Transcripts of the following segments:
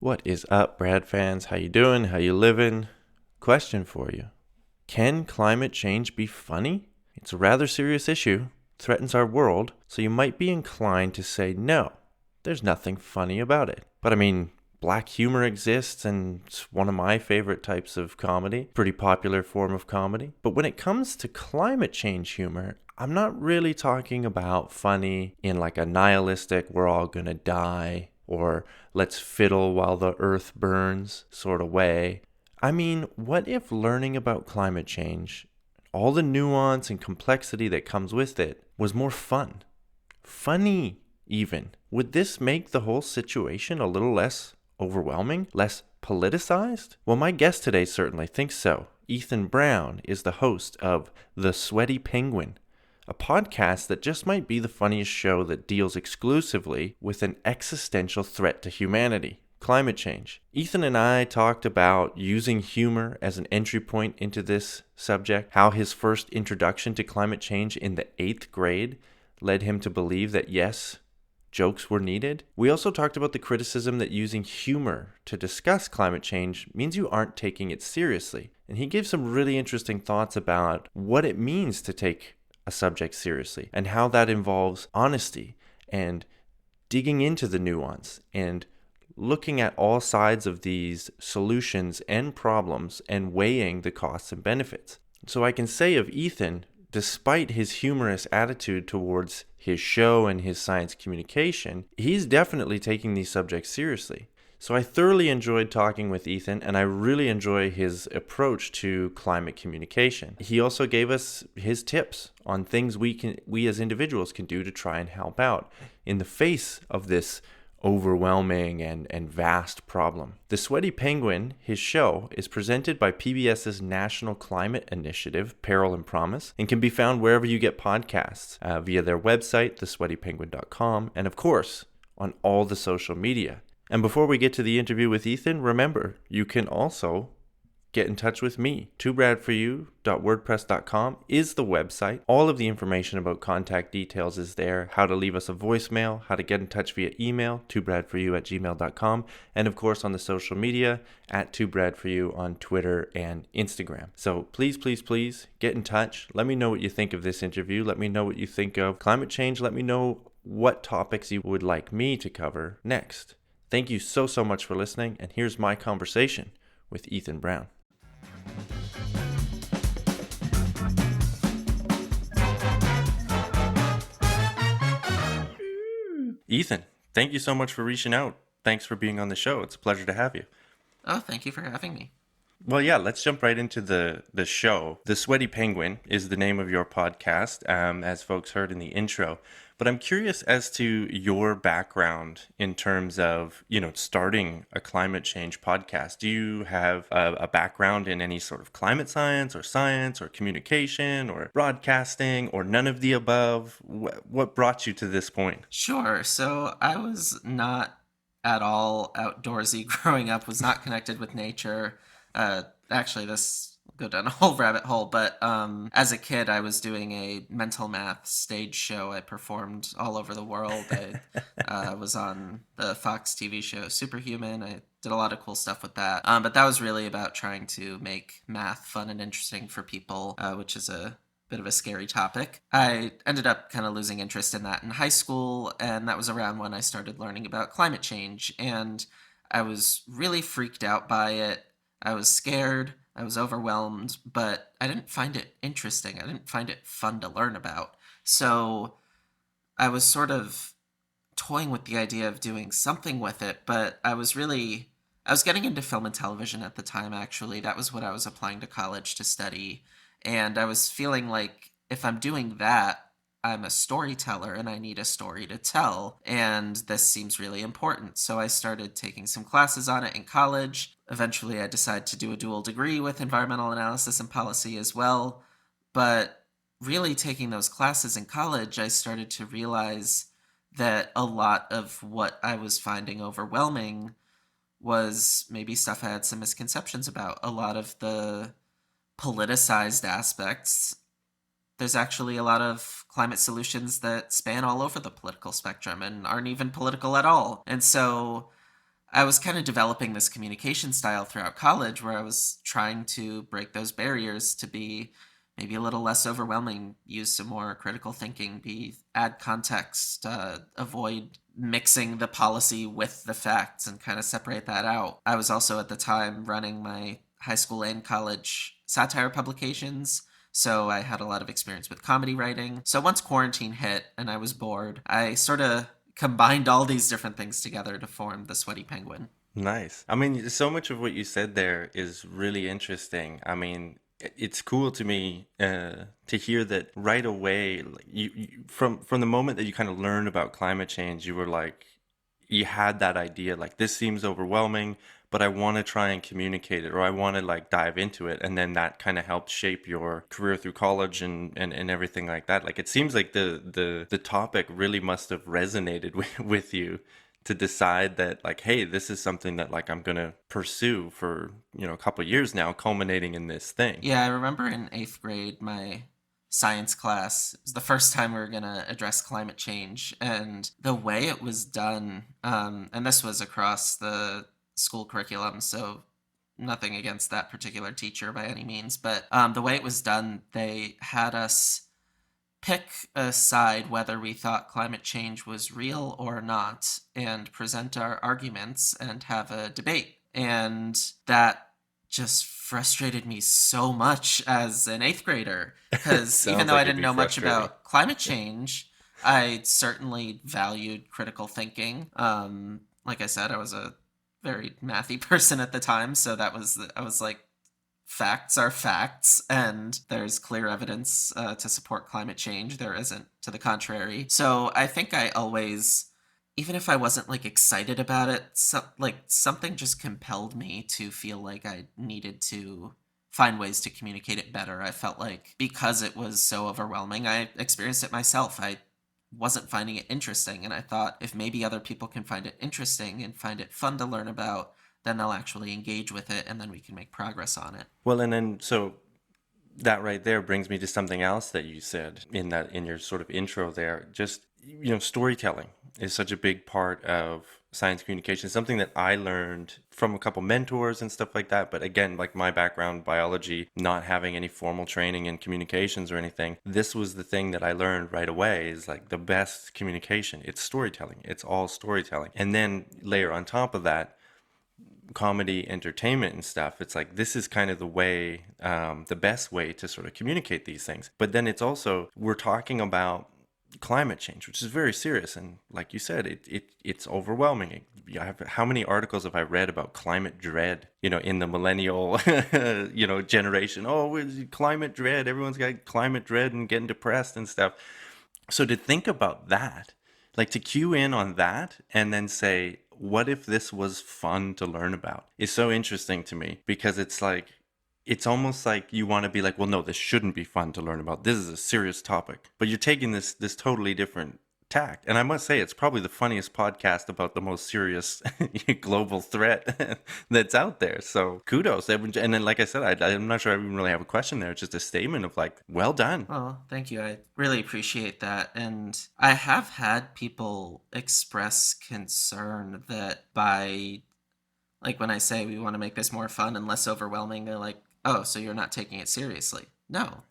What is up, Brad fans? How you doing? How you living? Question for you. Can climate change be funny? It's a rather serious issue, threatens our world, so you might be inclined to say no. There's nothing funny about it. But I mean, black humor exists and it's one of my favorite types of comedy, pretty popular form of comedy. But when it comes to climate change humor, I'm not really talking about funny in like a nihilistic, we're all gonna die, or let's fiddle while the earth burns sort of way. I mean, what if learning about climate change, all the nuance and complexity that comes with it, was more fun? Funny, even. Would this make the whole situation a little less overwhelming, less politicized? Well, my guest today certainly thinks so. Ethan Brown is the host of The Sweaty Penguin, a podcast that just might be the funniest show that deals exclusively with an existential threat to humanity: climate change. Ethan and I talked about using humor as an entry point into this subject, how his first introduction to climate change in the 8th grade led him to believe that yes, jokes were needed. We also talked about the criticism that using humor to discuss climate change means you aren't taking it seriously. And he gave some really interesting thoughts about what it means to take a subject seriously and how that involves honesty and digging into the nuance and looking at all sides of these solutions and problems and weighing the costs and benefits. So I can say of Ethan, despite his humorous attitude towards his show and his science communication, he's definitely taking these subjects seriously. So I thoroughly enjoyed talking with Ethan, and I really enjoy his approach to climate communication. He also gave us his tips on things we as individuals can do to try and help out in the face of this overwhelming and vast problem. The Sweaty Penguin, his show, is presented by PBS's National Climate Initiative, Peril and Promise, and can be found wherever you get podcasts, via their website, thesweatypenguin.com, and of course, on all the social media. And before we get to the interview with Ethan, remember, you can also get in touch with me. twobradforyou.wordpress.com is the website. All of the information about contact details is there, how to leave us a voicemail, how to get in touch via email, twobradforyou@gmail.com, and of course on the social media, at twobradforyou on Twitter and Instagram. So please, please, please get in touch. Let me know what you think of this interview. Let me know what you think of climate change. Let me know what topics you would like me to cover next. Thank you so much for listening, and here's my conversation with Ethan Brown. Ethan, thank you so much for reaching out. Thanks for being on the show. It's a pleasure to have you. Oh, thank you for having me. Well, yeah, let's jump right into the show. The Sweaty Penguin is the name of your podcast, as folks heard in the intro. But I'm curious as to your background in terms of, starting a climate change podcast. Do you have a background in any sort of climate science or communication or broadcasting or none of the above? What brought you to this point? Sure. So I was not at all outdoorsy growing up, was not connected with nature. Actually, this will go down a whole rabbit hole, but as a kid, I was doing a mental math stage show. I performed all over the world. I was on the Fox TV show Superhuman. I did a lot of cool stuff with that. But that was really about trying to make math fun and interesting for people, which is a bit of a scary topic. I ended up kind of losing interest in that in high school, and that was around when I started learning about climate change. And I was really freaked out by it. I was scared, I was overwhelmed, but I didn't find it interesting. I didn't find it fun to learn about. So I was sort of toying with the idea of doing something with it, but I was getting into film and television at the time, actually. That was what I was applying to college to study. And I was feeling like if I'm doing that, I'm a storyteller and I need a story to tell. And this seems really important. So I started taking some classes on it in college. Eventually, I decided to do a dual degree with environmental analysis and policy as well. But really, taking those classes in college, I started to realize that a lot of what I was finding overwhelming was maybe stuff I had some misconceptions about. A lot of the politicized aspects, there's actually a lot of climate solutions that span all over the political spectrum and aren't even political at all. And so I was kind of developing this communication style throughout college where I was trying to break those barriers to be maybe a little less overwhelming, use some more critical thinking, be add context, avoid mixing the policy with the facts and kind of separate that out. I was also at the time running my high school and college satire publications. So I had a lot of experience with comedy writing. So once quarantine hit and I was bored, I sort of combined all these different things together to form the Sweaty Penguin. Nice. I mean, so much of what you said there is really interesting. I mean, it's cool to me to hear that right away, like from the moment that you kind of learned about climate change, you were like, you had that idea, like this seems overwhelming, but I want to try and communicate it, or I want to like dive into it, and then that kind of helped shape your career through college and everything like that. Like it seems like the topic really must have resonated with you to decide that like, hey, this is something that like I'm gonna pursue for, you know, a couple of years now, culminating in this thing. Yeah, I remember in eighth grade, my science class, it was the first time we were going to address climate change. And the way it was done, and this was across the school curriculum, so nothing against that particular teacher by any means, but the way it was done, they had us pick a side whether we thought climate change was real or not and present our arguments and have a debate. And that just frustrated me so much as an eighth grader because even Sounds though I like it'd didn't be know much frustrating. about climate change, I certainly valued critical thinking. Like I said, I was a very mathy person at the time, so I was like, facts are facts, and there's clear evidence to support climate change. There isn't to the contrary. So I think I always, even if I wasn't like excited about it, like something just compelled me to feel like I needed to find ways to communicate it better. I felt like because it was so overwhelming, I experienced it myself. I wasn't finding it interesting, and I thought if maybe other people can find it interesting and find it fun to learn about, then they'll actually engage with it and then we can make progress on it. Well, and then so that right there brings me to something else that you said in your sort of intro there. Just, you know, storytelling is such a big part of science communication, something that I learned from a couple mentors and stuff like that. But again, like my background, biology, not having any formal training in communications or anything, this was the thing that I learned right away is like the best communication. It's storytelling. It's all storytelling. And then layer on top of that, comedy entertainment and stuff, it's like this is kind of the way, the best way to sort of communicate these things. But then it's also, we're talking about climate change, which is very serious, and like you said, it's overwhelming. How many articles have I read about climate dread, you know, in the millennial you know, generation? Oh, climate dread, everyone's got climate dread and getting depressed and stuff. So to think about that, like to cue in on that and then say, what if this was fun to learn about, is so interesting to me, because it's like, it's almost like you want to be like, well, no, this shouldn't be fun to learn about. This is a serious topic. But you're taking this totally different tact. And I must say, it's probably the funniest podcast about the most serious global threat that's out there. So kudos. And then, like I said, I'm not sure I even really have a question there. It's just a statement of like, well done. Well, thank you. I really appreciate that. And I have had people express concern that by, like, when I say we want to make this more fun and less overwhelming, they're like, oh, so you're not taking it seriously. No,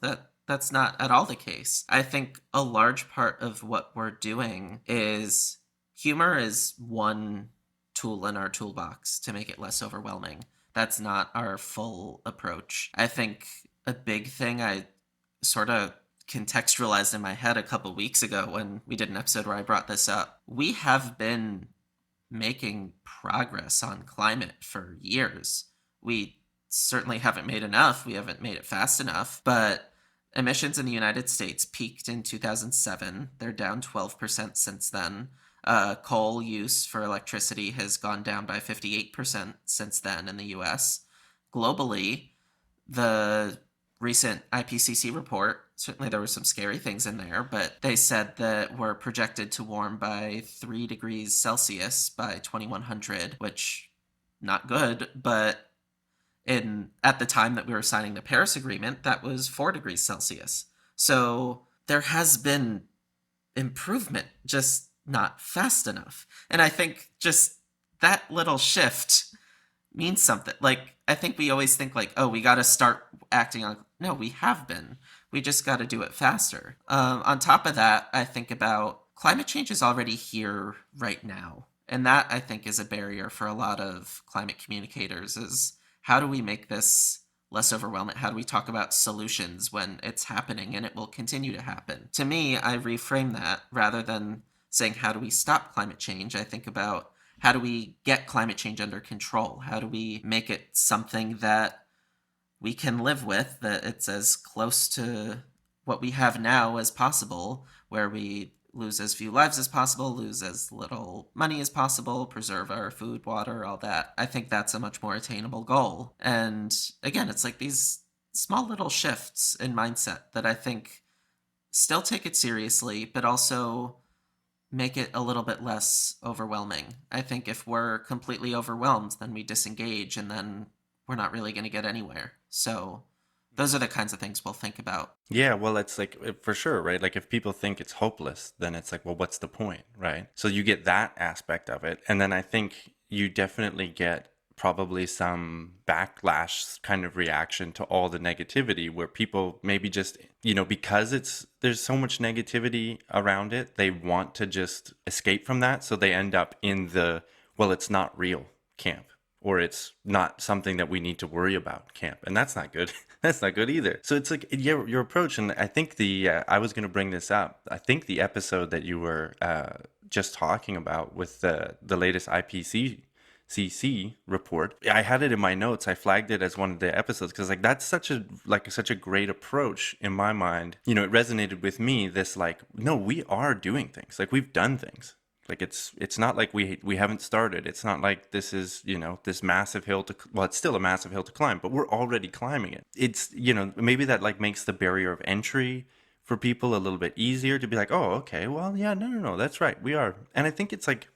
that's not at all the case. I think a large part of what we're doing is humor is one tool in our toolbox to make it less overwhelming. That's not our full approach. I think a big thing I sort of contextualized in my head a couple weeks ago when we did an episode where I brought this up. We have been making progress on climate for years. We certainly haven't made enough. We haven't made it fast enough, but emissions in the United States peaked in 2007. They're down 12% since then. Coal use for electricity has gone down by 58% since then in the US. Globally, the recent IPCC report, certainly there were some scary things in there, but they said that we're projected to warm by 3 degrees Celsius by 2100, which not good, but at the time that we were signing the Paris Agreement, that was 4 degrees Celsius. So there has been improvement, just not fast enough. And I think just that little shift means something. Like, I think we always think like, oh, we got to start acting on. No, we have been. We just got to do it faster. On top of that, I think about climate change is already here right now, and that I think is a barrier for a lot of climate communicators. Is how do we make this less overwhelming? How do we talk about solutions when it's happening and it will continue to happen? To me, I reframe that rather than saying how do we stop climate change. I think about how do we get climate change under control? How do we make it something that we can live with, that it's as close to what we have now as possible, where we lose as few lives as possible, lose as little money as possible, preserve our food, water, all that. I think that's a much more attainable goal. And again, it's like these small little shifts in mindset that I think still take it seriously, but also make it a little bit less overwhelming. I think if we're completely overwhelmed, then we disengage and then we're not really going to get anywhere. So those are the kinds of things we'll think about. Yeah, well, it's like for sure, right? Like if people think it's hopeless, then it's like, well, what's the point, right? So you get that aspect of it. And then I think you definitely get probably some backlash kind of reaction to all the negativity where people maybe just, because there's so much negativity around it, they want to just escape from that. So they end up in the, well, it's not real camp, or it's not something that we need to worry about camp. And that's not good. That's not good either. So it's like your approach. And I think I was going to bring this up. I think the episode that you were just talking about with the latest IPCC report, I had it in my notes. I flagged it as one of the episodes because like that's such a great approach in my mind. It resonated with me. This like, no, we are doing things. Like we've done things. Like it's not like we haven't started. It's not like this is, this massive hill well, it's still a massive hill to climb, but we're already climbing it. It's, maybe that like makes the barrier of entry for people a little bit easier to be like, oh, okay, well, yeah, no, that's right. We are. And I think it's like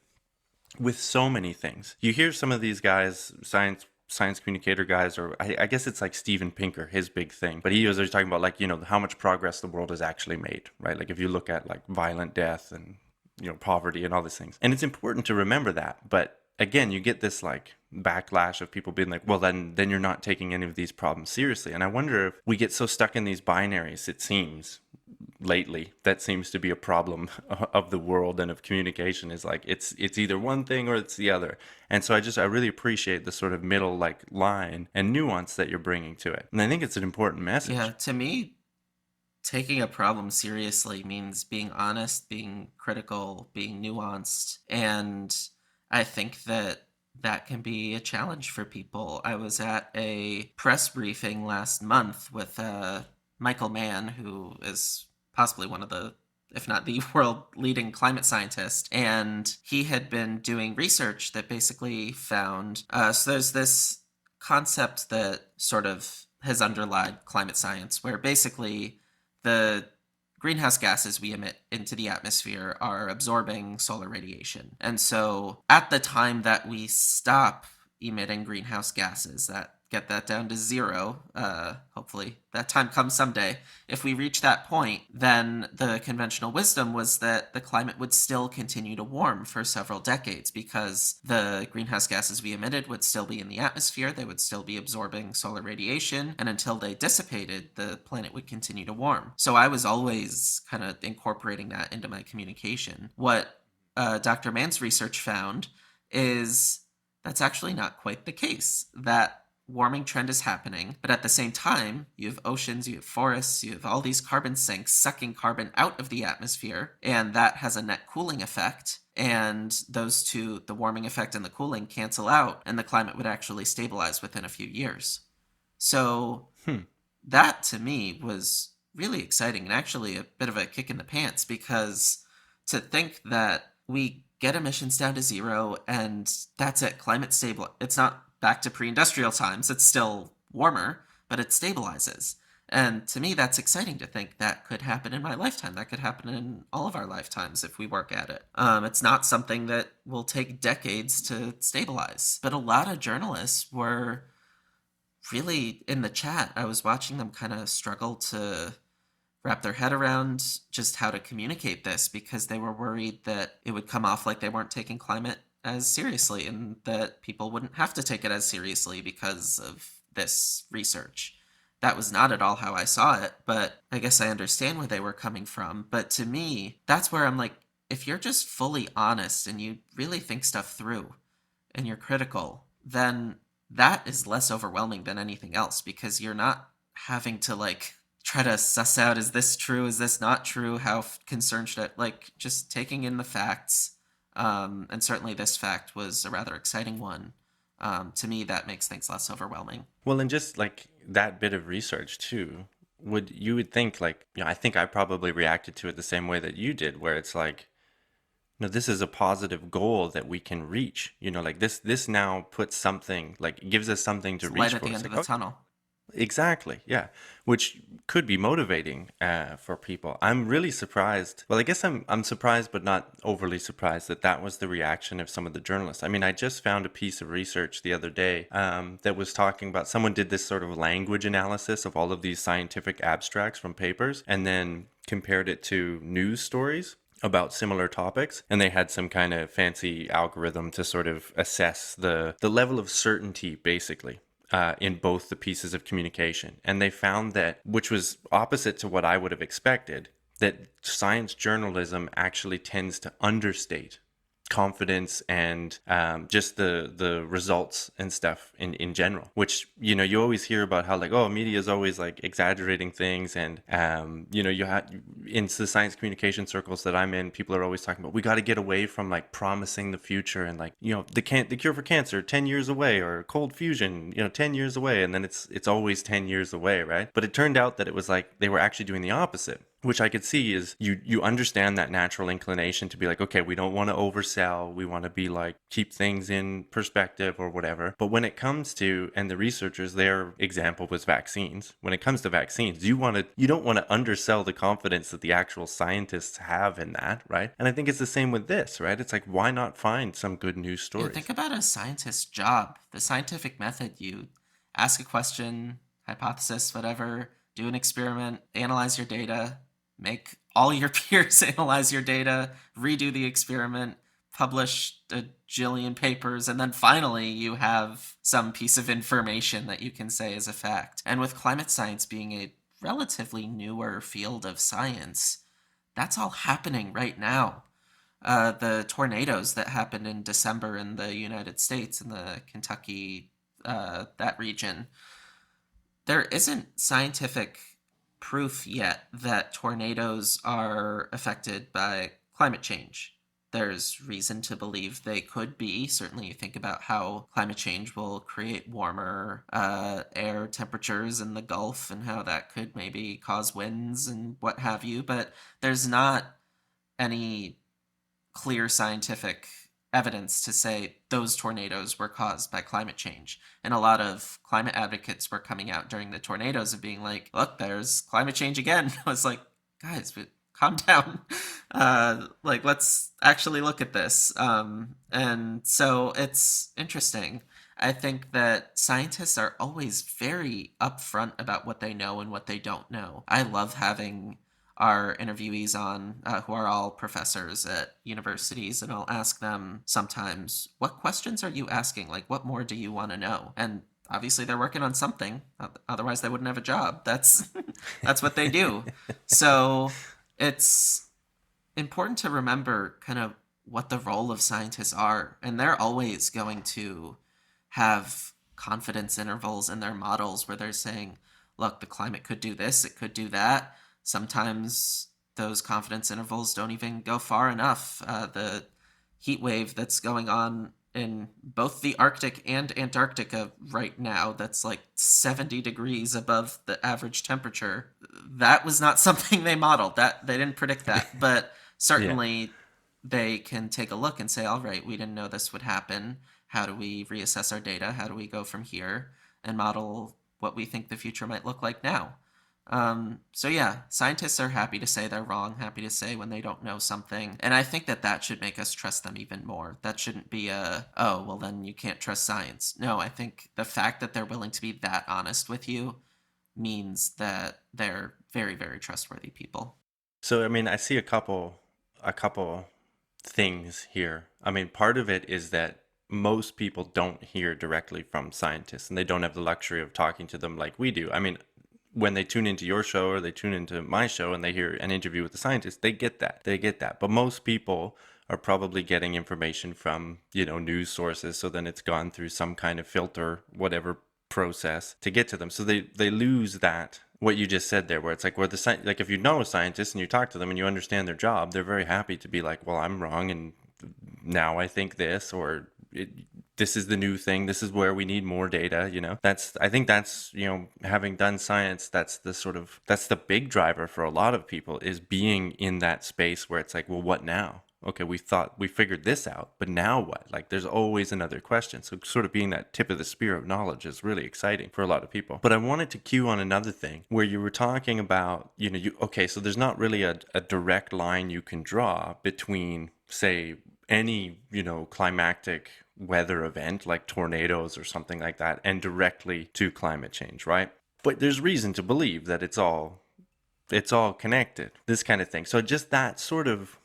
with so many things, you hear some of these guys, science communicator guys, or I guess it's like Steven Pinker, his big thing. But he was always talking about like, how much progress the world has actually made, right? Like if you look at like violent death and poverty and all these things. And it's important to remember that. But again, you get this like backlash of people being like, well, then you're not taking any of these problems seriously. And I wonder if we get so stuck in these binaries, it seems lately, that seems to be a problem of the world and of communication, is like it's either one thing or it's the other. And so I really appreciate the sort of middle like line and nuance that you're bringing to it. And I think it's an important message. Yeah, to me, taking a problem seriously means being honest, being critical, being nuanced. And I think that can be a challenge for people. I was at a press briefing last month with Michael Mann, who is possibly one of the, if not the world leading climate scientist. And he had been doing research that basically found, so there's this concept that sort of has underlied climate science, where basically the greenhouse gases we emit into the atmosphere are absorbing solar radiation. And so at the time that we stop emitting greenhouse gases, that get that down to zero, hopefully that time comes someday. If we reach that point, then the conventional wisdom was that the climate would still continue to warm for several decades because the greenhouse gases we emitted would still be in the atmosphere, they would still be absorbing solar radiation, and until they dissipated, the planet would continue to warm. So I was always kind of incorporating that into my communication. What Dr. Mann's research found is that's actually not quite the case. That warming trend is happening, but at the same time, you have oceans, you have forests, you have all these carbon sinks sucking carbon out of the atmosphere, and that has a net cooling effect. And those two, the warming effect and the cooling, cancel out, and the climate would actually stabilize within a few years. So that to me was really exciting and actually a bit of a kick in the pants, because to think that we get emissions down to zero and that's it, climate stable, it's not back to pre-industrial times, it's still warmer, but it stabilizes. And to me, that's exciting to think that could happen in my lifetime. That could happen in all of our lifetimes if we work at it. It's not something that will take decades to stabilize. But a lot of journalists were really in the chat. I was watching them kind of struggle to wrap their head around just how to communicate this, because they were worried that it would come off like they weren't taking climate as seriously and that people wouldn't have to take it as seriously because of this research. That was not at all how I saw it, but I guess I understand where they were coming from. But to me, that's where I'm like, if you're just fully honest and you really think stuff through and you're critical, then that is less overwhelming than anything else because you're not having to like try to suss out, is this true, is this not true, how concerned should I, like, just taking in the facts. And certainly this fact was a rather exciting one. To me, that makes things less overwhelming. Well, and just like that bit of research too, would think like, I think I probably reacted to it the same way that you did, where it's like, no, this is a positive goal that we can reach. Like this now puts something, like gives us something to It's light reach at for. the It's end of like, the oh, tunnel. exactly, yeah, which could be motivating for people. I'm really surprised. Well, I guess I'm surprised, but not overly surprised that was the reaction of some of the journalists. I mean, I just found a piece of research the other day that was talking about someone did this sort of language analysis of all of these scientific abstracts from papers, and then compared it to news stories about similar topics, and they had some kind of fancy algorithm to sort of assess the level of certainty, basically, in both the pieces of communication. And they found that, which was opposite to what I would have expected, that science journalism actually tends to understate confidence and just the results and stuff in general, which you always hear about how like, oh, media is always like exaggerating things, and you had in the science communication circles that I'm in, people are always talking about we got to get away from like promising the future and like the cure for cancer 10 years away, or cold fusion 10 years away, and then it's always 10 years away, right? But it turned out that it was like they were actually doing the opposite, which I could see is you understand that natural inclination to be like, okay, we don't want to oversell. We want to be like, keep things in perspective or whatever. But when it comes to, and the researchers, their example was vaccines. When it comes to vaccines, you don't want to undersell the confidence that the actual scientists have in that, right? And I think it's the same with this, right? It's like, why not find some good news Yeah, think stories? about a scientist's job. The scientific method, you ask a question, hypothesis, whatever, do an experiment, analyze your data, make all your peers analyze your data, redo the experiment, publish a jillion papers, and then finally you have some piece of information that you can say is a fact. And with climate science being a relatively newer field of science, that's all happening right now. The tornadoes that happened in December in the United States, in the Kentucky, that region, there isn't scientific proof yet that tornadoes are affected by climate change. There's reason to believe they could be. Certainly, you think about how climate change will create warmer air temperatures in the Gulf and how that could maybe cause winds and what have you, but there's not any clear scientific evidence to say those tornadoes were caused by climate change. And a lot of climate advocates were coming out during the tornadoes and being like, look, there's climate change again. I was like, guys, but calm down. Like, let's actually look at this. And so it's interesting. I think that scientists are always very upfront about what they know and what they don't know. I love having our interviewees on who are all professors at universities, and I'll ask them sometimes, what questions are you asking? Like, what more do you want to know? And obviously they're working on something, otherwise they wouldn't have a job. That's that's what they do. So it's important to remember kind of what the role of scientists are, and they're always going to have confidence intervals in their models where they're saying, look, the climate could do this, it could do that. Sometimes those confidence intervals don't even go far enough. The heat wave that's going on in both the Arctic and Antarctica right now, that's like 70 degrees above the average temperature, that was not something they modeled. That they didn't predict that, but Yeah. certainly they can take a look and say, all right, we didn't know this would happen. How do we reassess our data? How do we go from here and model what we think the future might look like now? So yeah, scientists are happy to say they're wrong, happy to say when they don't know something. And I think that that should make us trust them even more. That shouldn't be a, oh, well, then you can't trust science. No, I think the fact that they're willing to be that honest with you means that they're very, very trustworthy people. So I mean, I see a couple things here. I mean, part of it is that most people don't hear directly from scientists, and they don't have the luxury of talking to them like we do. I mean, when they tune into your show or they tune into my show and they hear an interview with a scientist, they get that. They get that. But most people are probably getting information from, news sources. So then it's gone through some kind of filter, whatever process to get to them. So they lose that, what you just said there, where it's like, like if you know a scientist and you talk to them and you understand their job, they're very happy to be like, well, I'm wrong and now I think this, or this is the new thing. This is where we need more data. I think that's, having done science, that's the big driver for a lot of people, is being in that space where it's like, well, what now? Okay, we thought we figured this out, but now what? Like, there's always another question. So sort of being that tip of the spear of knowledge is really exciting for a lot of people. But I wanted to cue on another thing where you were talking about, so there's not really a direct line you can draw between, say, any, climactic weather event like tornadoes or something like that and directly to climate change, right? But there's reason to believe that it's all connected, this kind of thing. So just that sort of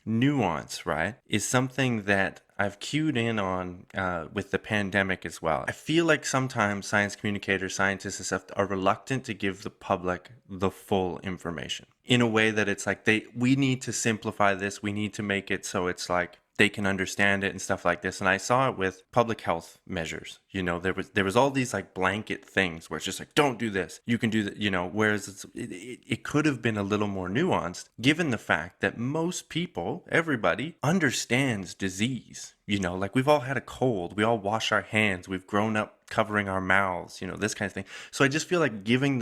nuance, right, is something that I've cued in on with the pandemic as well. I feel like sometimes science communicators, scientists and stuff are reluctant to give the public the full information in a way that it's like we need to simplify this. We need to make it so it's like they can understand it and stuff like this. And I saw it with public health measures. There was all these like blanket things where it's just like, don't do this, you can do that, whereas it could have been a little more nuanced, given the fact that most people, everybody, understands disease. Like we've all had a cold, we all wash our hands, we've grown up covering our mouths, this kind of thing. So I just feel like giving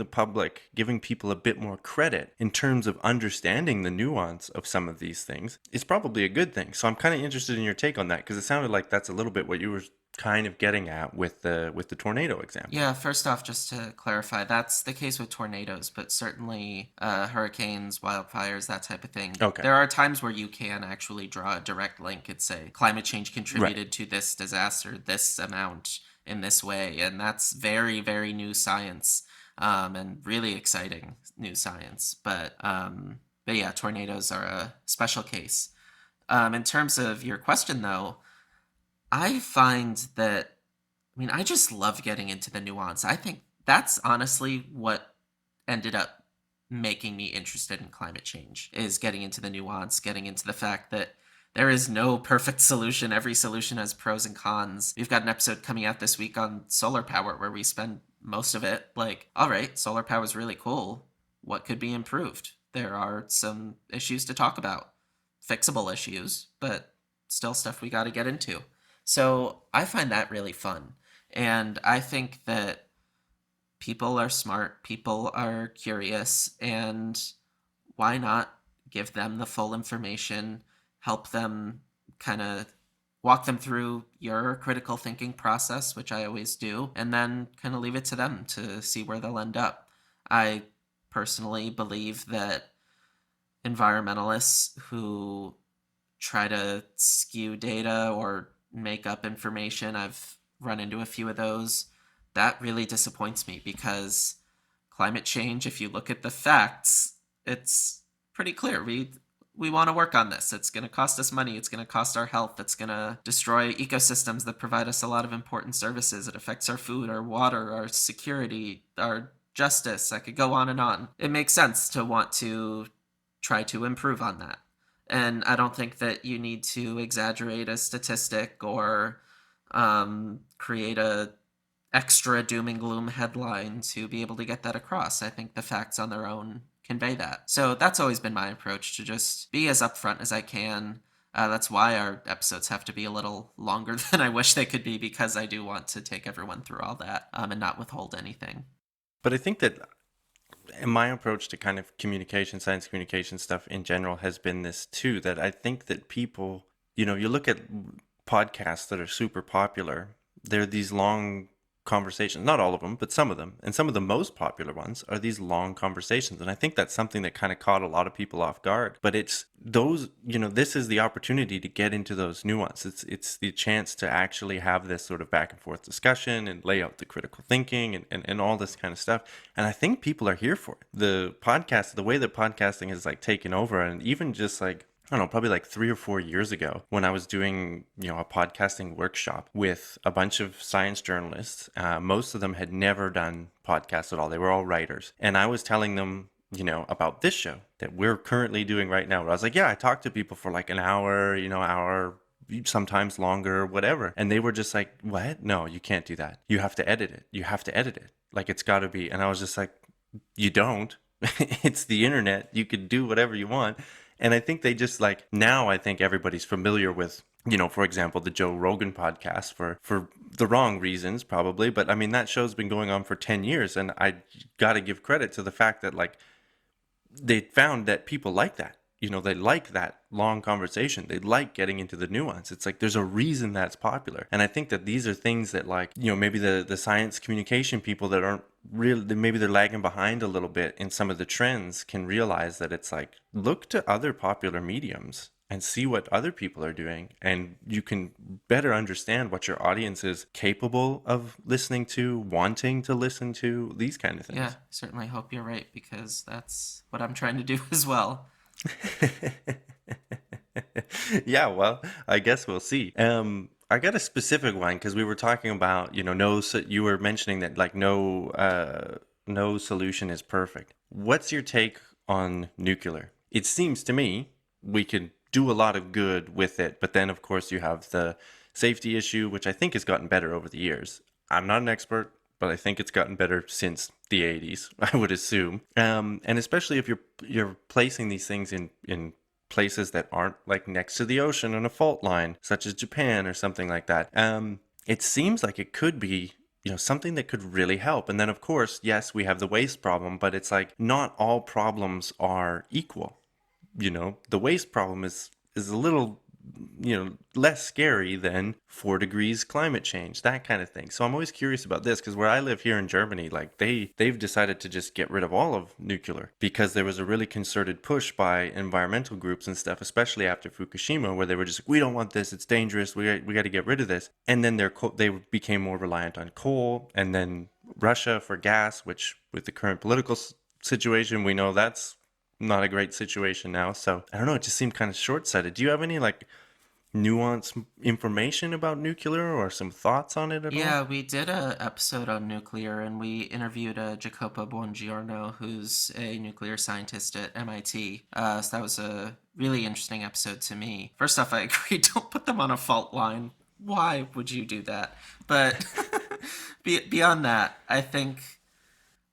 people a bit more credit in terms of understanding the nuance of some of these things is probably a good thing. So I'm kind of interested in your take on that, because it sounded like that's a little bit what you were kind of getting at with the tornado example. Yeah, first off, just to clarify, that's the case with tornadoes, but certainly hurricanes, wildfires, that type of thing. Okay. There are times where you can actually draw a direct link and say climate change contributed to this disaster, this amount in this way, and that's very, very new science, and really exciting new science. But yeah, tornadoes are a special case. In terms of your question, though, I find that, I just love getting into the nuance. I think that's honestly what ended up making me interested in climate change, is getting into the nuance, getting into the fact that there is no perfect solution. Every solution has pros and cons. We've got an episode coming out this week on solar power where we spend most of it like, all right, solar power is really cool. What could be improved? There are some issues to talk about, fixable issues, but still stuff we got to get into. So I find that really fun. And I think that people are smart, people are curious, and why not give them the full information, help them kind of walk them through your critical thinking process, which I always do, and then kind of leave it to them to see where they'll end up. I personally believe that environmentalists who try to skew data or make up information, I've run into a few of those, that really disappoints me, because climate change, if you look at the facts, it's pretty clear. We want to work on this. It's going to cost us money. It's going to cost our health. It's going to destroy ecosystems that provide us a lot of important services. It affects our food, our water, our security, our justice. I could go on and on. It makes sense to want to try to improve on that. And I don't think that you need to exaggerate a statistic or create a extra doom and gloom headline to be able to get that across. I think the facts on their own convey that. So that's always been my approach, to just be as upfront as I can. That's why our episodes have to be a little longer than I wish they could be, because I do want to take everyone through all that and not withhold anything. But I think that my approach to kind of communication, science communication stuff in general, has been this too, that I think that people, you look at podcasts that are super popular, they're these long conversations, not all of them, but some of them. And some of the most popular ones are these long conversations. And I think that's something that kind of caught a lot of people off guard. But it's those, this is the opportunity to get into those nuances. It's the chance to actually have this sort of back and forth discussion and lay out the critical thinking and all this kind of stuff. And I think people are here for it. The way that podcasting has like taken over, and even just like I don't know, probably like 3 or 4 years ago when I was doing, a podcasting workshop with a bunch of science journalists. Most of them had never done podcasts at all. They were all writers. And I was telling them, about this show that we're currently doing right now. Where I was like, yeah, I talk to people for like an hour, hour, sometimes longer, whatever. And they were just like, what? No, you can't do that. You have to edit it. You have to edit it. Like it's got to be. And I was just like, you don't. It's the internet. You could do whatever you want. And I think they just like now I think everybody's familiar with, for example, the Joe Rogan podcast for the wrong reasons probably, but I mean that show's been going on for 10 years and I got to give credit to the fact that like they found that people like that. They like that long conversation. They like getting into the nuance. It's like there's a reason that's popular. And I think that these are things that like, maybe the science communication people that aren't really, maybe they're lagging behind a little bit in some of the trends can realize that it's like, look to other popular mediums and see what other people are doing. And you can better understand what your audience is capable of listening to, wanting to listen to, these kind of things. Yeah, certainly hope you're right because that's what I'm trying to do as well. Yeah, well, I guess we'll see. I got a specific one because we were talking about, you were mentioning that like no solution is perfect. What's your take on nuclear? It seems to me we could do a lot of good with it, but then of course you have the safety issue, which I think has gotten better over the years. I'm not an expert, but I think it's gotten better since the 80s, I would assume. And especially if you're placing these things in places that aren't like next to the ocean on a fault line, such as Japan or something like that. It seems like it could be, something that could really help. And then of course, yes, we have the waste problem, but it's like not all problems are equal. The waste problem is a little, less scary than 4 degrees climate change, that kind of thing. So I'm always curious about this because where I live here in Germany, like they've decided to just get rid of all of nuclear because there was a really concerted push by environmental groups and stuff, especially after Fukushima, where they were just like, we don't want this, it's dangerous, we got to get rid of this. And then they became more reliant on coal, and then Russia for gas, which with the current political situation, we know that's not a great situation now. So I don't know, it just seemed kind of short-sighted. Do you have any like nuanced information about nuclear or some thoughts on it at all? Yeah, we did a episode on nuclear, and we interviewed Jacopo Buongiorno, who's a nuclear scientist at MIT. So that was a really interesting episode to me. First off, I agree, don't put them on a fault line. Why would you do that? But beyond that, I think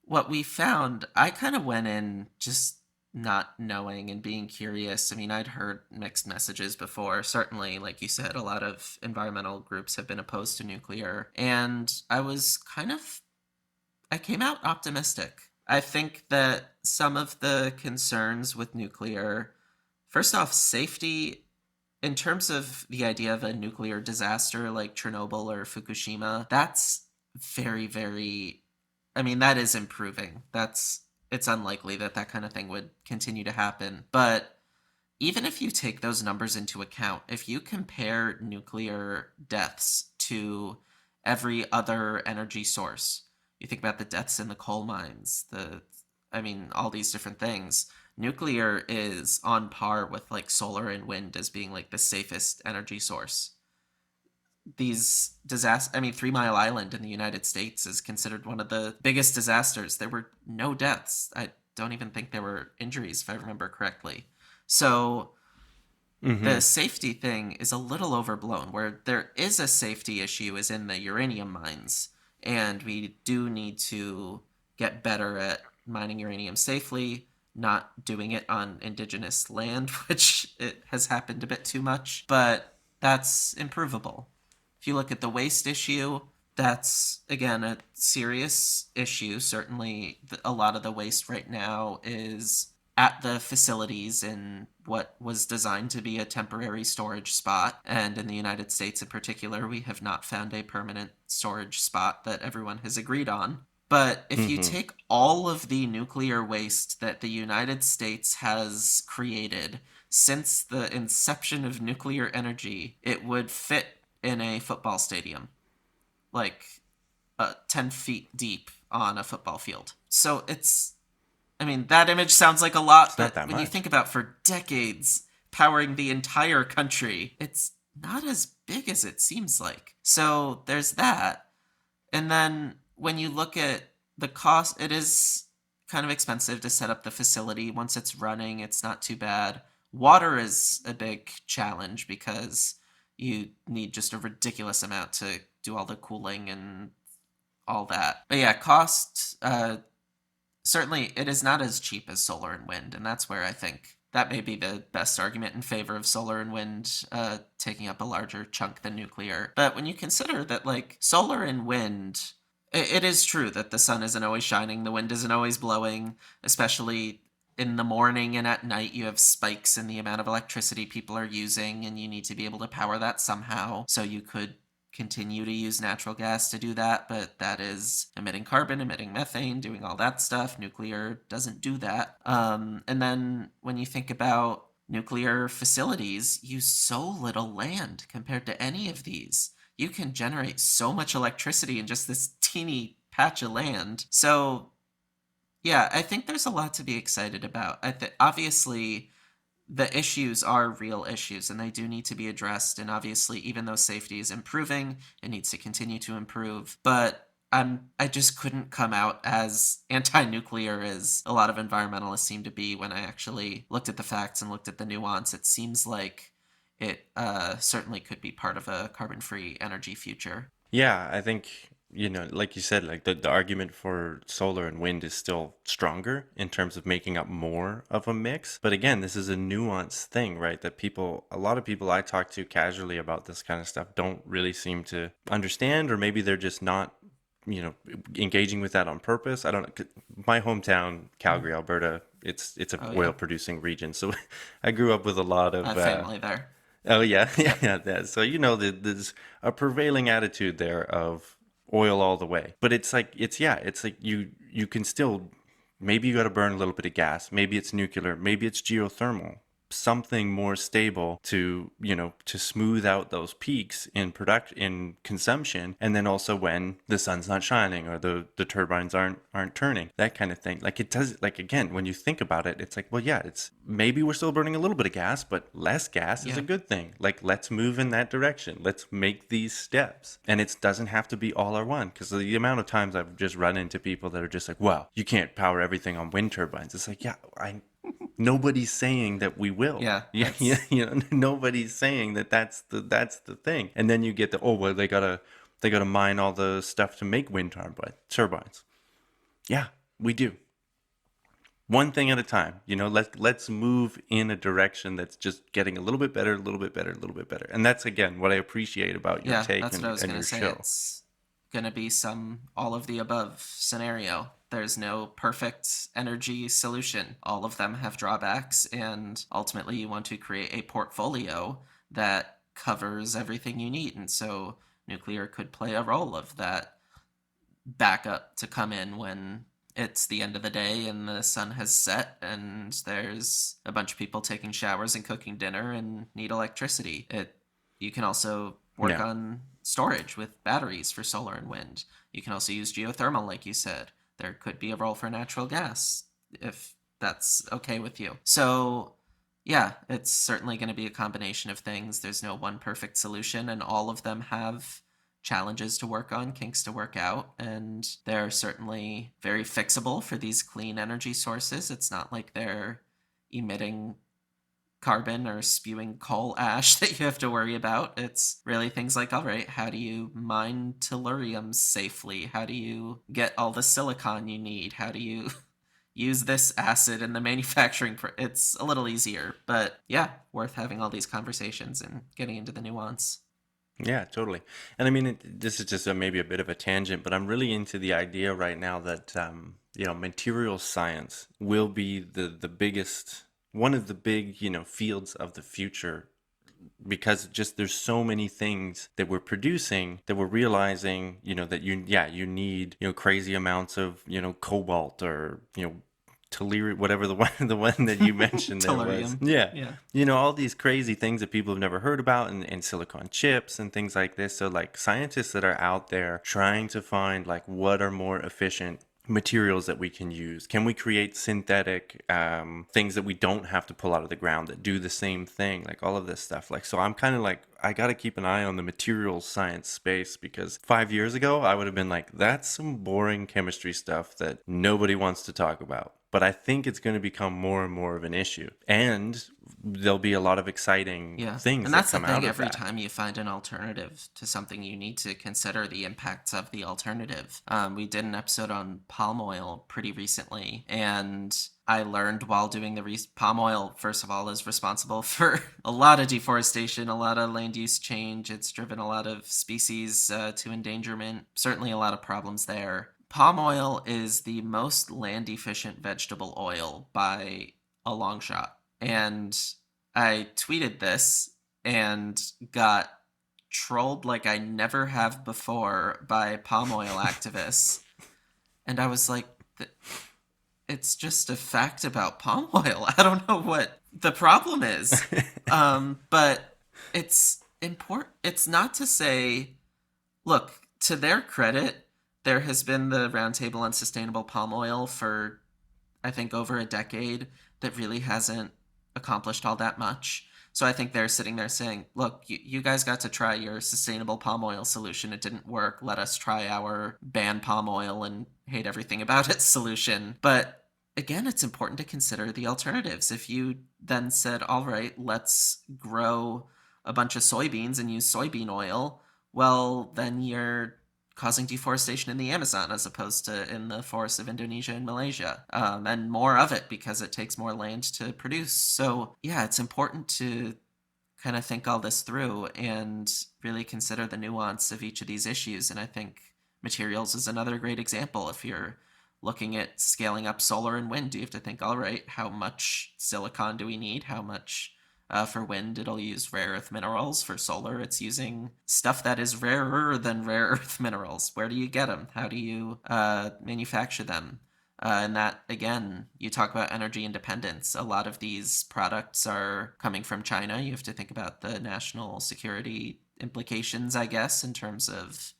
what we found, I kind of went in just not knowing and being curious. I mean, I'd heard mixed messages before. Certainly, like you said, a lot of environmental groups have been opposed to nuclear. And I came out optimistic. I think that some of the concerns with nuclear, first off, safety, in terms of the idea of a nuclear disaster like Chernobyl or Fukushima, that's very, very, I mean, that is improving. It's unlikely that that kind of thing would continue to happen. But even if you take those numbers into account, if you compare nuclear deaths to every other energy source, you think about the deaths in the coal mines, all these different things. Nuclear is on par with like solar and wind as being like the safest energy source. These disasters, 3 Mile Island in the United States is considered one of the biggest disasters. There were no deaths. I don't even think there were injuries, if I remember correctly. So the safety thing is a little overblown. Where there is a safety issue is in the uranium mines. And we do need to get better at mining uranium safely, not doing it on indigenous land, which it has happened a bit too much. But that's improvable. If you look at the waste issue, that's, again, a serious issue. Certainly, a lot of the waste right now is at the facilities in what was designed to be a temporary storage spot. And in the United States in particular, we have not found a permanent storage spot that everyone has agreed on. But if you take all of the nuclear waste that the United States has created since the inception of nuclear energy, it would fit in a football stadium, like 10 feet deep on a football field. So that image sounds like a lot, but when you think about for decades, powering the entire country. It's not as big as it seems like. So there's that. And then when you look at the cost, it is kind of expensive to set up the facility. Once it's running, it's not too bad. Water is a big challenge because you need just a ridiculous amount to do all the cooling and all that. But yeah, cost, certainly it is not as cheap as solar and wind, and that's where I think that may be the best argument in favor of solar and wind taking up a larger chunk than nuclear. But when you consider that, like, solar and wind, it is true that the sun isn't always shining, the wind isn't always blowing, especially in the morning and at night. You have spikes in the amount of electricity people are using, and you need to be able to power that somehow. So you could continue to use natural gas to do that, but that is emitting carbon, emitting methane, doing all that stuff. Nuclear doesn't do that. And then when you think about nuclear facilities, use so little land compared to any of these. You can generate so much electricity in just this teeny patch of land. So yeah, I think there's a lot to be excited about. Obviously, the issues are real issues and they do need to be addressed. And obviously, even though safety is improving, it needs to continue to improve. But I just couldn't come out as anti-nuclear as a lot of environmentalists seem to be when I actually looked at the facts and looked at the nuance. It seems like it certainly could be part of a carbon-free energy future. Yeah, I think, like you said, like the argument for solar and wind is still stronger in terms of making up more of a mix. But again, this is a nuanced thing, right? That a lot of people I talk to casually about this kind of stuff don't really seem to understand, or maybe they're just not, engaging with that on purpose. I don't know. My hometown, Calgary, Alberta, it's a Oh, oil yeah. producing region. So I grew up with a lot of, Family there. oh yeah, Yep. yeah. So there's a prevailing attitude there of oil all the way. But it's like you can still, maybe you got to burn a little bit of gas. Maybe it's nuclear. Maybe it's geothermal. Something more stable to smooth out those peaks in consumption, and then also when the sun's not shining or the turbines aren't turning, that kind of thing. Like, it does, like, again, when you think about it, it's like, well, yeah, it's maybe we're still burning a little bit of gas, but less gas is a Yeah. good thing. Like, let's move in that direction. Let's make these steps, and it doesn't have to be all or one, because the amount of times I've just run into people that are just like, well, you can't power everything on wind turbines. It's like, yeah, nobody's saying that we will. Yeah. Yeah, yeah, nobody's saying that that's the thing. And then you get the, oh, well, they gotta mine all the stuff to make wind turbines. Yeah, we do. One thing at a time. Let's move in a direction that's just getting a little bit better, a little bit better, a little bit better. And that's, again, what I appreciate about your Yeah, take that's what I was and going your to say. show. It's going to be some all of the above scenario. There's no perfect energy solution. All of them have drawbacks, and ultimately, you want to create a portfolio that covers everything you need. And so, nuclear could play a role of that backup to come in when it's the end of the day and the sun has set and there's a bunch of people taking showers and cooking dinner and need electricity. You can also work Yeah. on storage with batteries for solar and wind. You can also use geothermal, like you said. There could be a role for natural gas if that's okay with you. So yeah, it's certainly going to be a combination of things. There's no one perfect solution, and all of them have challenges to work on, kinks to work out, and they're certainly very fixable for these clean energy sources. It's not like they're emitting carbon or spewing coal ash that you have to worry about. It's really things like, all right, how do you mine tellurium safely? How do you get all the silicon you need? How do you use this acid in the manufacturing? It's a little easier, but yeah, worth having all these conversations and getting into the nuance. Yeah, totally. And I mean, this is just maybe a bit of a tangent, but I'm really into the idea right now that material science will be the biggest, one of the big fields of the future, because just there's so many things that we're producing that we're realizing that you need crazy amounts of cobalt, or tellurium, whatever the one that you mentioned there was. Tellurium. Yeah. Yeah. All these crazy things that people have never heard about, and silicon chips and things like this. So, like, scientists that are out there trying to find, like, what are more efficient materials that we can use? Can we create synthetic things that we don't have to pull out of the ground that do the same thing? Like all of this stuff. Like, so I'm kind of like, I got to keep an eye on the materials science space, because 5 years ago, I would have been like, that's some boring chemistry stuff that nobody wants to talk about. But I think it's going to become more and more of an issue. And there'll be a lot of exciting Yeah. things And that that's the come out thing. of Every that. time you find an alternative to something, you need to consider the impacts of the alternative. We did an episode on palm oil pretty recently, and I learned while doing the palm oil, first of all, is responsible for a lot of deforestation, a lot of land use change. It's driven a lot of species to endangerment, certainly a lot of problems there. Palm oil is the most land efficient vegetable oil by a long shot. And I tweeted this and got trolled like I never have before by palm oil activists. And I was like, it's just a fact about palm oil. I don't know what the problem is. But it's important. It's not to say, look, to their credit, there has been the Roundtable on Sustainable Palm Oil for, I think, over a decade that really hasn't accomplished all that much. So I think they're sitting there saying, look, you guys got to try your sustainable palm oil solution. It didn't work. Let us try our ban palm oil and hate everything about it solution. But again, it's important to consider the alternatives. If you then said, all right, let's grow a bunch of soybeans and use soybean oil, well, then you're causing deforestation in the Amazon as opposed to in the forests of Indonesia and Malaysia, and more of it because it takes more land to produce. So, yeah, it's important to kind of think all this through and really consider the nuance of each of these issues. And I think materials is another great example. If you're looking at scaling up solar and wind, you have to think, all right, how much silicon do we need? How much for wind, it'll use rare earth minerals. For solar, it's using stuff that is rarer than rare earth minerals. Where do you get them? How do you manufacture them? And that, again, you talk about energy independence. A lot of these products are coming from China. You have to think about the national security implications, I guess, in terms of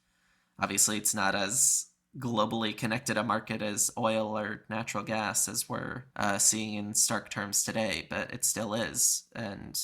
obviously it's not as globally connected a market as oil or natural gas as we're seeing in stark terms today, but it still is. And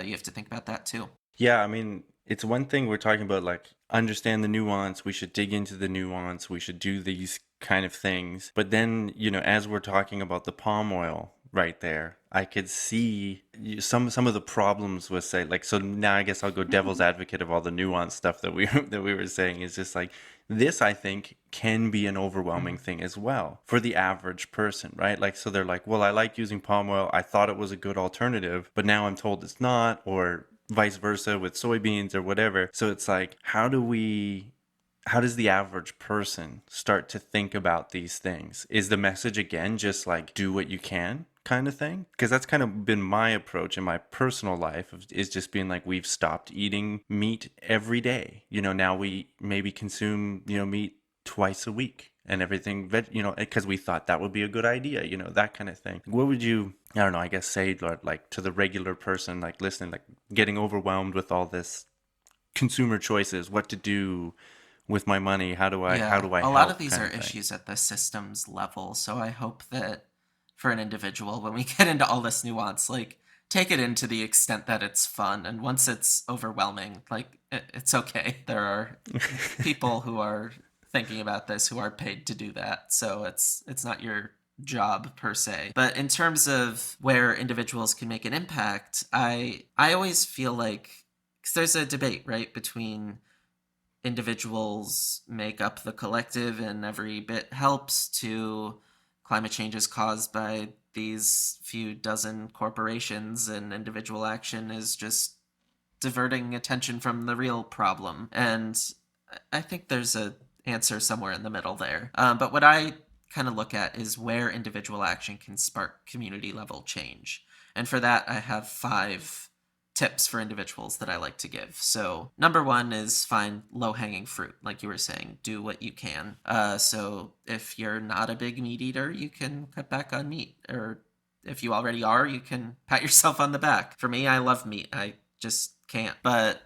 you have to think about that too. Yeah, I mean, it's one thing we're talking about, like, understand the nuance, we should dig into the nuance, we should do these kind of things. But then, as we're talking about the palm oil right there, I could see some of the problems with, say, like, so now I guess I'll go devil's advocate of all the nuance stuff that we that we were saying. Is just like, this, I think, can be an overwhelming thing as well for the average person, right? Like, so they're like, well, I like using palm oil, I thought it was a good alternative, but now I'm told it's not, or vice versa with soybeans or whatever. So it's like, how does the average person start to think about these things? Is the message again just like, do what you can kind of thing? Because that's kind of been my approach in my personal life, is just being like, we've stopped eating meat every day. Now we maybe consume, meat twice a week and everything, because we thought that would be a good idea, that kind of thing. What would you, I don't know, I guess say, like, to the regular person, like, listening, like, getting overwhelmed with all this consumer choices, what to do with my money, how do I Yeah, a lot of help these kind are of thing? issues at the systems level. So I hope that for an individual, when we get into all this nuance, like, take it in to the extent that it's fun. And once it's overwhelming, like, it's okay. There are people who are thinking about this who are paid to do that. So it's not your job per se. But in terms of where individuals can make an impact, I always feel like, because there's a debate, right, between individuals make up the collective and every bit helps, to climate change is caused by these few dozen corporations and individual action is just diverting attention from the real problem. And I think there's a answer somewhere in the middle there. But what I kind of look at is where individual action can spark community level change. And for that, I have 5 tips for individuals that I like to give. So number 1 is find low-hanging fruit. Like you were saying, do what you can. So if you're not a big meat eater, you can cut back on meat. Or if you already are, you can pat yourself on the back. For me, I love meat. I just can't. But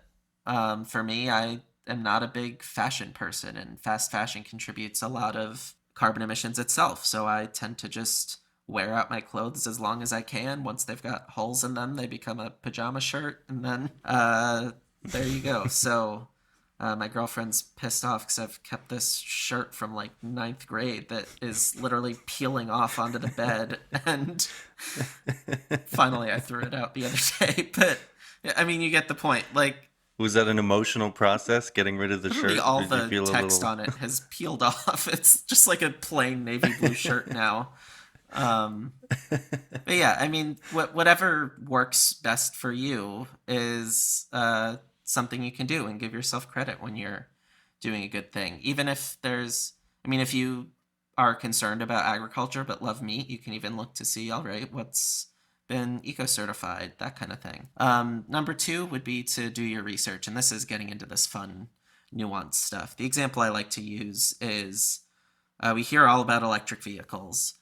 for me, I am not a big fashion person, and fast fashion contributes a lot of carbon emissions itself. So I tend to just wear out my clothes as long as I can. Once they've got holes in them, they become a pajama shirt, and then there you go. So my girlfriend's pissed off because I've kept this shirt from like ninth grade that is literally peeling off onto the bed, and finally I threw it out the other day. But I mean, you get the point. Like, Was that an emotional process, getting rid of the literally shirt? all Did you the feel a text little... on it has peeled off. It's just like a plain navy blue shirt now. Um, but yeah, I mean, whatever works best for you is something you can do, and give yourself credit when you're doing a good thing. Even if there's, I mean, if you are concerned about agriculture but love meat, you can even look to see, all right, what's been eco certified, that kind of thing. Number two would be to do your research, and this is getting into this fun, nuanced stuff. The example I like to use is we hear all about electric vehicles.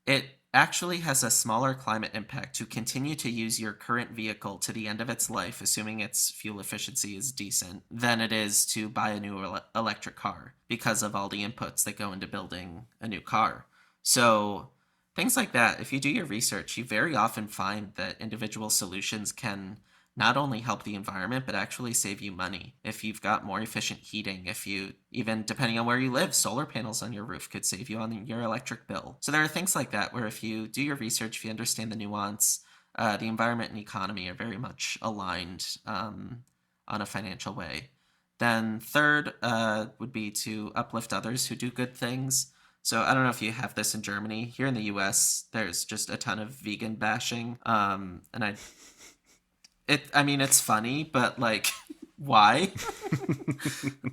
It actually has a smaller climate impact to continue to use your current vehicle to the end of its life, assuming its fuel efficiency is decent, than it is to buy a new electric car, because of all the inputs that go into building a new car. So things like that, if you do your research, you very often find that individual solutions can not only help the environment, but actually save you money. If you've got more efficient heating, if you, even depending on where you live, solar panels on your roof could save you on your electric bill. So there are things like that where if you do your research, if you understand the nuance, the environment and economy are very much aligned on a financial way. Then third would be to uplift others who do good things. So I don't know if you have this in Germany. Here in the US, there's just a ton of vegan bashing. And I mean, it's funny, but like, why?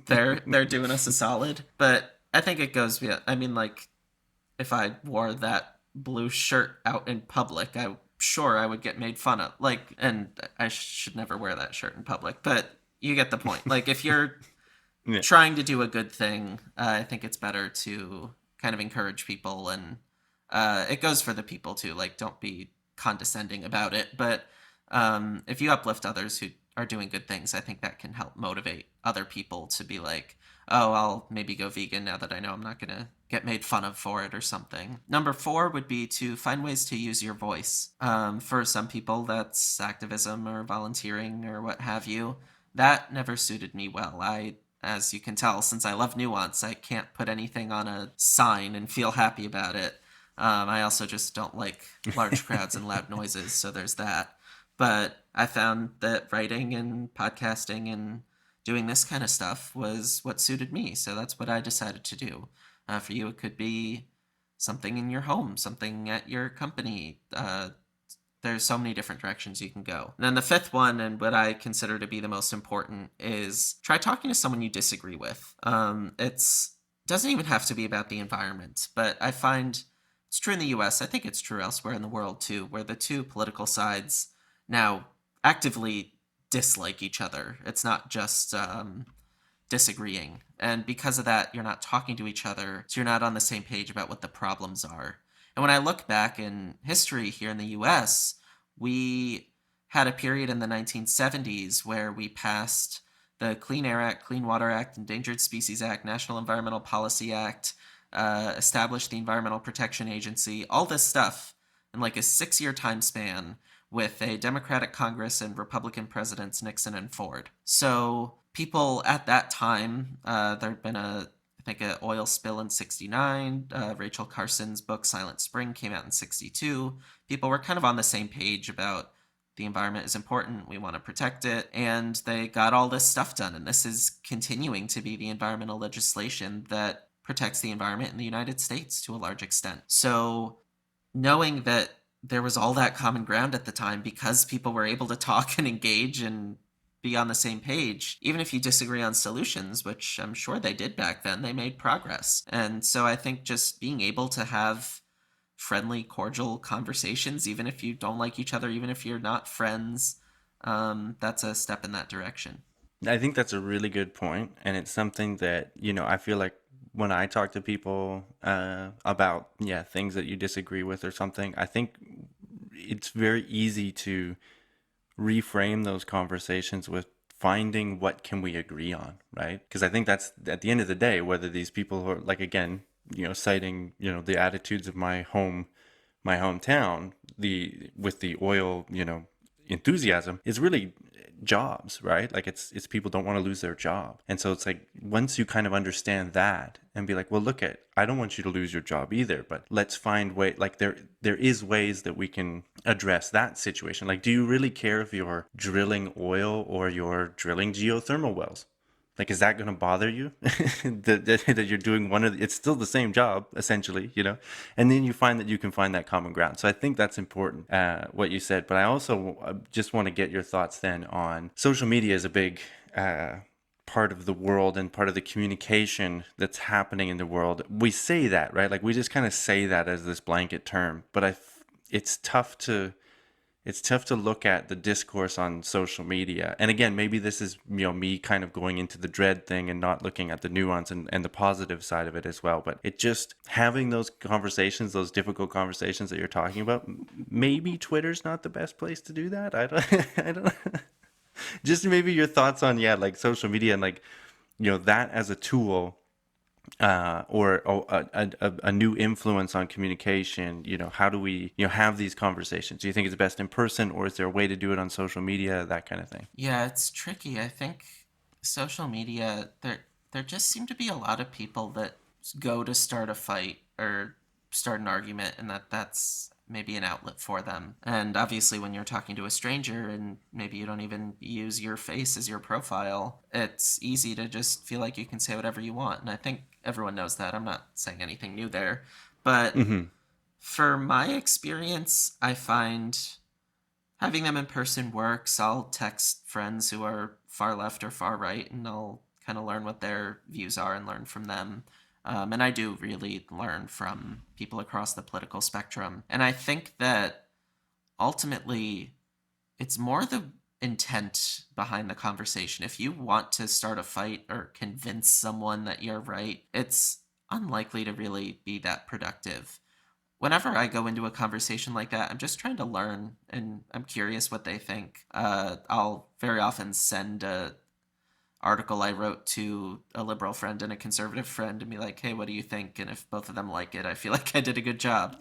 They're doing us a solid. But I think it goes, yeah, I mean, like, if I wore that blue shirt out in public, I would get made fun of. Like, and I should never wear that shirt in public, but you get the point. Like, if you're Yeah. trying to do a good thing, I think it's better to kind of encourage people, and it goes for the people too. Like, don't be condescending about it, but if you uplift others who are doing good things, I think that can help motivate other people to be like, oh, I'll maybe go vegan now that I know I'm not going to get made fun of for it or something. Number four would be to find ways to use your voice. For some people, that's activism or volunteering or what have you. That never suited me well. As you can tell, since I love nuance, I can't put anything on a sign and feel happy about it. I also just don't like large crowds and loud noises, so there's that. But I found that writing and podcasting and doing this kind of stuff was what suited me. So that's what I decided to do. For you, it could be something in your home, something at your company. There's so many different directions you can go. And then the fifth one, and what I consider to be the most important, is try talking to someone you disagree with. It's doesn't even have to be about the environment, but I find it's true in the US. I think it's true elsewhere in the world too, where the two political sides now actively dislike each other. It's not just disagreeing. And because of that, you're not talking to each other, so you're not on the same page about what the problems are. And when I look back in history here in the US, we had a period in the 1970s where we passed the Clean Air Act, Clean Water Act, Endangered Species Act, National Environmental Policy Act, established the Environmental Protection Agency, all this stuff in like a 6-year time span, with a Democratic Congress and Republican presidents Nixon and Ford. So people at that time, there had been an oil spill in 69. Rachel Carson's book Silent Spring came out in 62. People were kind of on the same page about the environment is important, we want to protect it, and they got all this stuff done. And this is continuing to be the environmental legislation that protects the environment in the United States to a large extent. So knowing that there was all that common ground at the time because people were able to talk and engage and be on the same page. Even if you disagree on solutions, which I'm sure they did back then, they made progress. And so I think just being able to have friendly, cordial conversations, even if you don't like each other, even if you're not friends, that's a step in that direction. I think that's a really good point, and it's something that, I feel like when I talk to people about things that you disagree with or something, I think it's very easy to reframe those conversations with finding what can we agree on, right? Because I think that's at the end of the day, whether these people are, like, again, citing, the attitudes of my hometown, with the oil, enthusiasm, is really jobs, right? Like it's people don't want to lose their job. And so it's like, once you kind of understand that and be like, well, I don't want you to lose your job either, but let's find like there is ways that we can address that situation. Like, do you really care if you're drilling oil or you're drilling geothermal wells? Like, is that going to bother you that you're doing it's still the same job, essentially, And then you find that you can find that common ground. So I think that's important, what you said. But I also just want to get your thoughts then on social media is a big part of the world and part of the communication that's happening in the world. We say that, right? Like, we just kind of say that as this blanket term, but it's tough to look at the discourse on social media. And again, maybe this is, me kind of going into the dread thing and not looking at the nuance and the positive side of it as well. But it just having those conversations, those difficult conversations that you're talking about, maybe Twitter's not the best place to do that. I don't just maybe your thoughts on, like social media and like, that as a tool, or a new influence on communication. How do we have these conversations? Do you think it's best in person, or is there a way to do it on social media, that kind of thing? Yeah, it's tricky. I think social media, there just seem to be a lot of people that go to start a fight or start an argument, and that's maybe an outlet for them. And obviously, when you're talking to a stranger and maybe you don't even use your face as your profile, it's easy to just feel like you can say whatever you want. And I think everyone knows that. I'm not saying anything new there. But for my experience, I find having them in person works. I'll text friends who are far left or far right, and I'll kind of learn what their views are and learn from them. And I do really learn from people across the political spectrum. And I think that ultimately it's more the intent behind the conversation. If you want to start a fight or convince someone that you're right, it's unlikely to really be that productive. Whenever I go into a conversation like that, I'm just trying to learn and I'm curious what they think. I'll very often send a article I wrote to a liberal friend and a conservative friend and be like, hey, what do you think? And if both of them like it, I feel like I did a good job.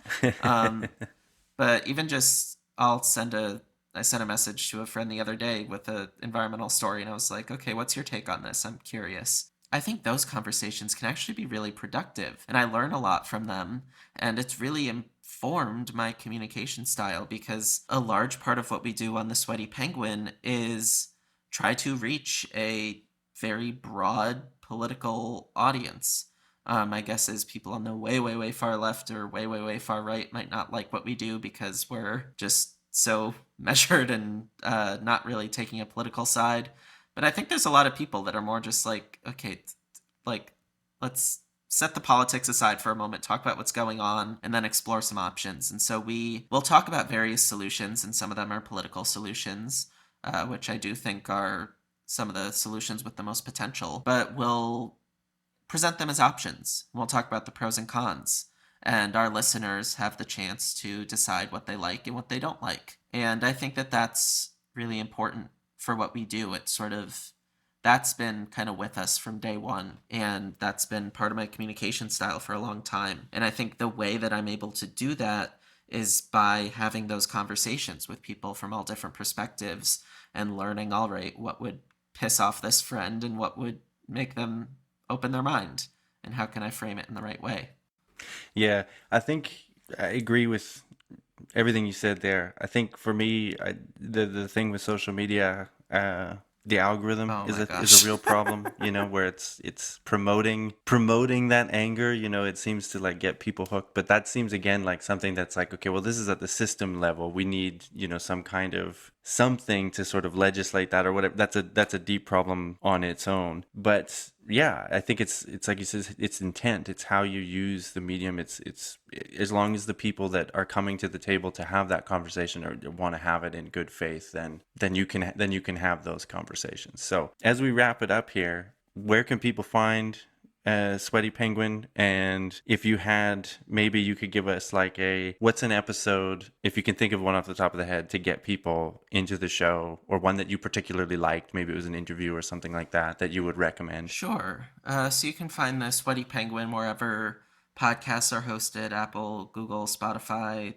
But even just, I sent a message to a friend the other day with an environmental story, and I was like, okay, what's your take on this? I'm curious. I think those conversations can actually be really productive, and I learn a lot from them, and it's really informed my communication style, because a large part of what we do on the Sweaty Penguin is try to reach a very broad political audience. My guess is people on the way, way, way far left or way, way, way far right might not like what we do because we're just so measured and not really taking a political side. But I think there's a lot of people that are more just like, okay, like, let's set the politics aside for a moment, talk about what's going on, and then explore some options. And so we'll talk about various solutions, and some of them are political solutions, which I do think are some of the solutions with the most potential. But we'll present them as options. We'll talk about the pros and cons, and our listeners have the chance to decide what they like and what they don't like. And I think that that's really important for what we do. It's sort of, that's been kind of with us from day one, and that's been part of my communication style for a long time. And I think the way that I'm able to do that is by having those conversations with people from all different perspectives and learning, all right, what would piss off this friend and what would make them open their mind, and how can I frame it in the right way? Yeah, I think I agree with everything you said there. I think for me, the thing with social media, the algorithm Oh is my is gosh. a real problem. Where it's promoting that anger. It seems to like get people hooked. But that seems again like something that's like, okay, well, this is at the system level. We need some kind of something to sort of legislate that or whatever. That's a deep problem on its own. But yeah, I think it's like you said, it's intent. It's how you use the medium. It's as long as the people that are coming to the table to have that conversation or want to have it in good faith, then you can have those conversations. So as we wrap it up here, where can people find Sweaty Penguin? And if you had, maybe you could give us like what's an episode, if you can think of one off the top of the head, to get people into the show, or one that you particularly liked, maybe it was an interview or something like that you would recommend. Sure. So you can find the Sweaty Penguin wherever podcasts are hosted, Apple, Google, Spotify.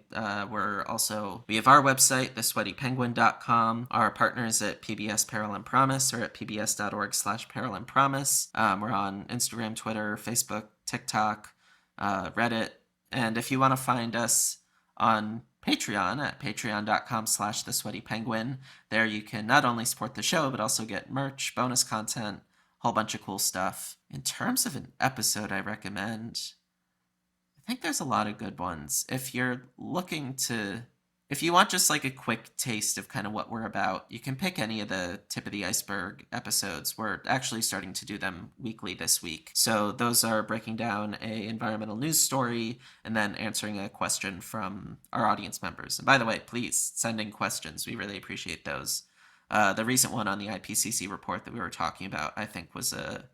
We have our website, thesweatypenguin.com. Our partners at PBS Peril and Promise are at pbs.org/peril and promise. We're on Instagram, Twitter, Facebook, TikTok, Reddit. And if you want to find us on Patreon at patreon.com/thesweatypenguin, there you can not only support the show, but also get merch, bonus content, whole bunch of cool stuff. In terms of an episode I recommend, I think there's a lot of good ones. If you want just like a quick taste of kind of what we're about, you can pick any of the Tip of the Iceberg episodes. We're actually starting to do them weekly this week. So those are breaking down a environmental news story and then answering a question from our audience members. And by the way, please send in questions. We really appreciate those. The recent one on the IPCC report that we were talking about, I think, was a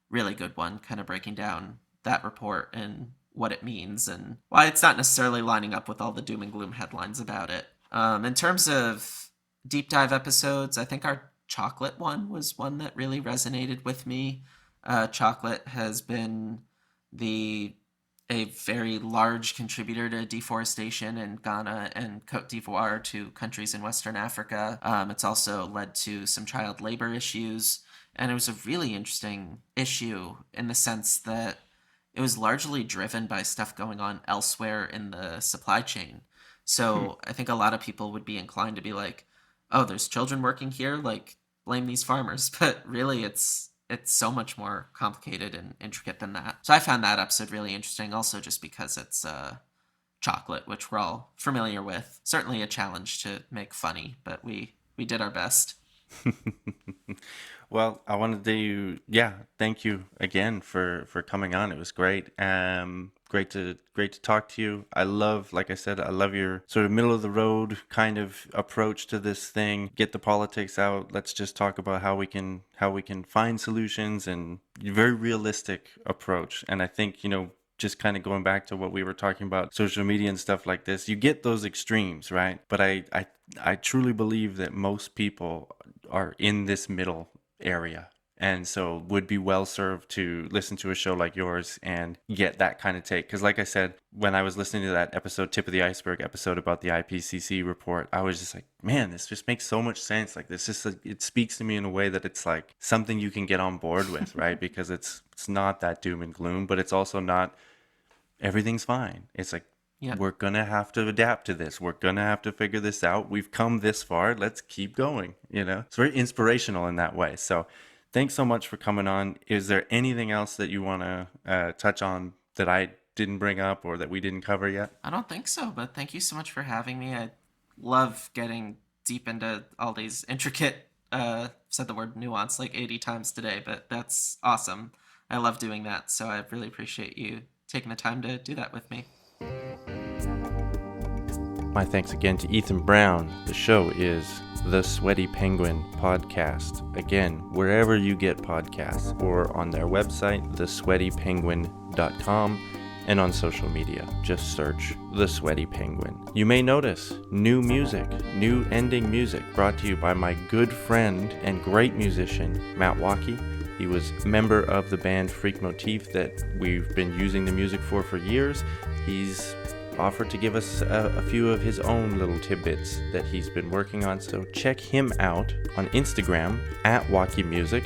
really good one, kind of breaking down that report and what it means and why it's not necessarily lining up with all the doom and gloom headlines about it. In terms of deep dive episodes, I think our chocolate one was one that really resonated with me. Chocolate has been a very large contributor to deforestation in Ghana and Cote d'Ivoire, two countries in Western Africa. It's also led to some child labor issues, and it was a really interesting issue in the sense that it was largely driven by stuff going on elsewhere in the supply chain. So I think a lot of people would be inclined to be like, oh, there's children working here, like, blame these farmers. But really, it's so much more complicated and intricate than that. So I found that episode really interesting, also just because it's chocolate, which we're all familiar with. Certainly a challenge to make funny, but we did our best. Well, I wanted to, thank you again for coming on. It was great. Great to talk to you. Like I said, I love your sort of middle of the road kind of approach to this thing. Get the politics out. Let's just talk about how we can find solutions, and very realistic approach. And I think, just kind of going back to what we were talking about, social media and stuff like this, you get those extremes, right? But I truly believe that most people are in this middle area, and so would be well served to listen to a show like yours and get that kind of take. Because like I said, when I was listening to that episode, Tip of the Iceberg episode about the IPCC report, I was just like, man, this just makes so much sense. Like, this just, it speaks to me in a way that it's like something you can get on board with, right? Because it's not that doom and gloom, but it's also not everything's fine. It's like, we're going to have to adapt to this. We're going to have to figure this out. We've come this far. Let's keep going. It's very inspirational in that way. So thanks so much for coming on. Is there anything else that you want to touch on that I didn't bring up or that we didn't cover yet? I don't think so, but thank you so much for having me. I love getting deep into all these intricate, said the word nuance like 80 times today, but that's awesome. I love doing that. So I really appreciate you taking the time to do that with me. My thanks again to Ethan Brown. The show is The Sweaty Penguin Podcast. Again, wherever you get podcasts, or on their website, thesweatypenguin.com, and on social media, just search The Sweaty Penguin. You may notice new ending music, brought to you by my good friend and great musician, Matt Walkie. He was a member of the band Freak Motif that we've been using the music for years. He's offered to give us a few of his own little tidbits that he's been working on. So check him out on Instagram at Walkie Music.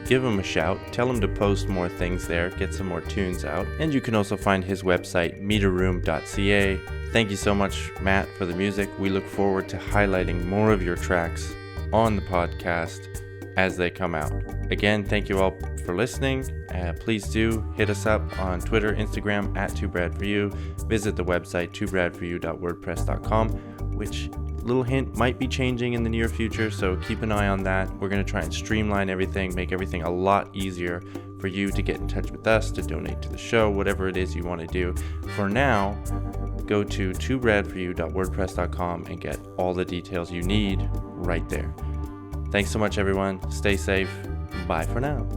Give him a shout. Tell him to post more things there. Get some more tunes out. And you can also find his website, meterroom.ca. Thank you so much, Matt, for the music. We look forward to highlighting more of your tracks on the podcast as they come out. Again, thank you all for listening. Please do hit us up on Twitter, Instagram at TooBradForYou. Visit the website toobradforyou.wordpress.com, which, little hint, might be changing in the near future, so keep an eye on that. We're going to try and streamline everything, make everything a lot easier for you to get in touch with us, to donate to the show, whatever it is you want to do. For now, go to toobradforyou.wordpress.com and get all the details you need right there. Thanks so much, everyone. Stay safe. Bye for now.